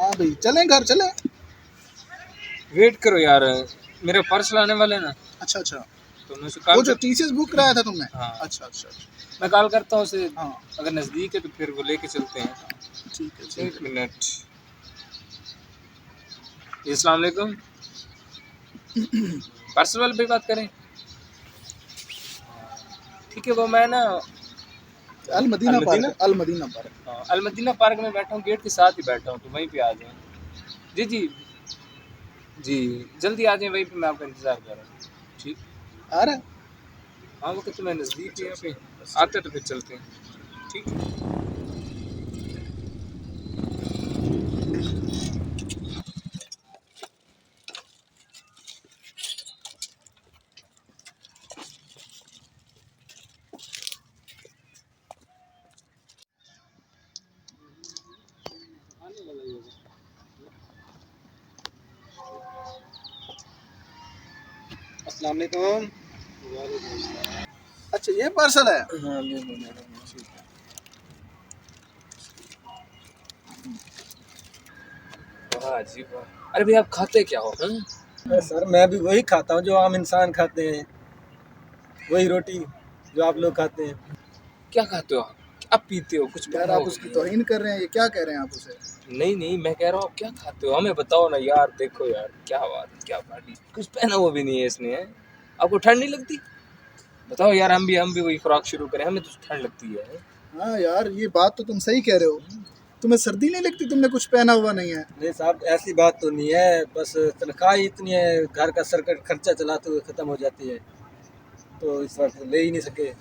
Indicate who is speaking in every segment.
Speaker 1: हाँ भाई चलें घर चलें।
Speaker 2: वेट करो यार, मेरे पर्स लाने वाले ना,
Speaker 1: अच्छा अच्छा,
Speaker 2: तो मैं उसे
Speaker 1: वो
Speaker 2: कॉल
Speaker 1: जो टीसीएस बुक कराया था तुमने।
Speaker 2: हाँ
Speaker 1: अच्छा अच्छा अच्छा।
Speaker 2: मैं कॉल करता हूँ उसे,
Speaker 1: हाँ
Speaker 2: अगर नज़दीक है तो फिर वो लेके चलते हैं।
Speaker 1: ठीक है ठीक
Speaker 2: एक
Speaker 1: है।
Speaker 2: मिनट। जी अस्सलाम वालेकुम, पर्स वाले पे बात करें? ठीक है, वो मैं ना
Speaker 1: अल मदीना
Speaker 2: अलमदीना,
Speaker 1: पार्क, अल मदीना पार्क।
Speaker 2: हाँ अलमदीना पार्क में बैठा हूँ, गेट के साथ ही बैठा हूँ, तो वहीं पे आ जाएं। जी जी जी, जल्दी आ जाएं, वहीं पे मैं आपका इंतज़ार कर रहा हूँ। ठीक,
Speaker 1: आ रहा है।
Speaker 2: हाँ वो तो मैं नज़दीक ही
Speaker 1: अच्छा
Speaker 2: यहाँ पे,
Speaker 1: अच्छा बस
Speaker 2: आते
Speaker 1: ठीक।
Speaker 2: तो फिर चलते हैं। ठीक है। अस्सलाम वालेकुम।
Speaker 1: अच्छा ये पार्सल है।
Speaker 2: हाँ ले लो मैडम। वाह जी वाह, अरे भाई आप खाते क्या हो?
Speaker 3: सर मैं भी वही खाता हूँ जो आम इंसान खाते हैं, वही रोटी जो आप लोग खाते हैं।
Speaker 2: क्या खाते हो आप पीते हो? कुछ
Speaker 1: यार
Speaker 2: पहना
Speaker 1: आप
Speaker 2: होगा
Speaker 1: उसकी
Speaker 2: नहीं यार।
Speaker 1: तौहीन कर रहे हैं, ये क्या कह रहे हैं आप उसे।
Speaker 2: नहीं नहीं, मैं कह रहा हूँ आप क्या खाते हो, हमें बताओ ना यार। देखो यार क्या बात है, क्या पार्टी, कुछ पहना हुआ भी नहीं है इसने है। आपको ठंड नहीं लगती? बताओ यार, हम भी वही खुराक शुरू करें, हमें तो ठंड लगती है।
Speaker 1: हाँ यार ये बात तो तुम सही कह रहे हो, तुम्हें सर्दी नहीं लगती, तुमने कुछ पहना हुआ नहीं है।
Speaker 3: नहीं साहब ऐसी बात तो नहीं है, बस तनख्वाह ही इतनी है, घर का सरकट खर्चा चलाते हुए ख़त्म हो जाती है, तो इस वक्त ले ही नहीं सके।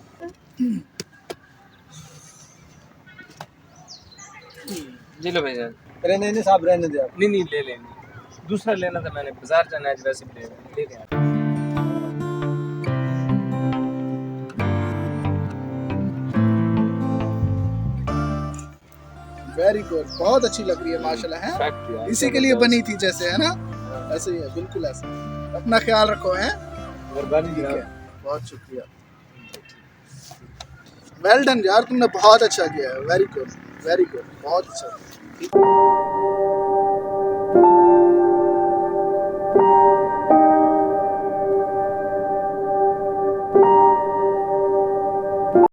Speaker 2: जी लो भाईजान।
Speaker 3: अरे नहीं नहीं साहब रहने दे आप।
Speaker 2: नहीं नहीं ले लेंगे, दूसरा लेना था, मैंने बाजार जाना है आज, वैसे भी ले लें।
Speaker 1: वेरी गुड, बहुत अच्छी लग रही है माशाल्लाह है।
Speaker 2: फैक्ट यार
Speaker 1: इसी के लिए बनी
Speaker 2: जबरदस्त।
Speaker 1: थी जैसे, है ना। ऐसे ही है, बिल्कुल ऐसे। अपना ख्याल रखो है।
Speaker 3: मेहरबानी
Speaker 1: ठीक है,
Speaker 3: जनाब।
Speaker 1: बहुत शुक्रिया। वेल डन यार, तुमने बहुत अच्छा किया है। वेरी गुड, वेरी गुड, बहुत अच्छा।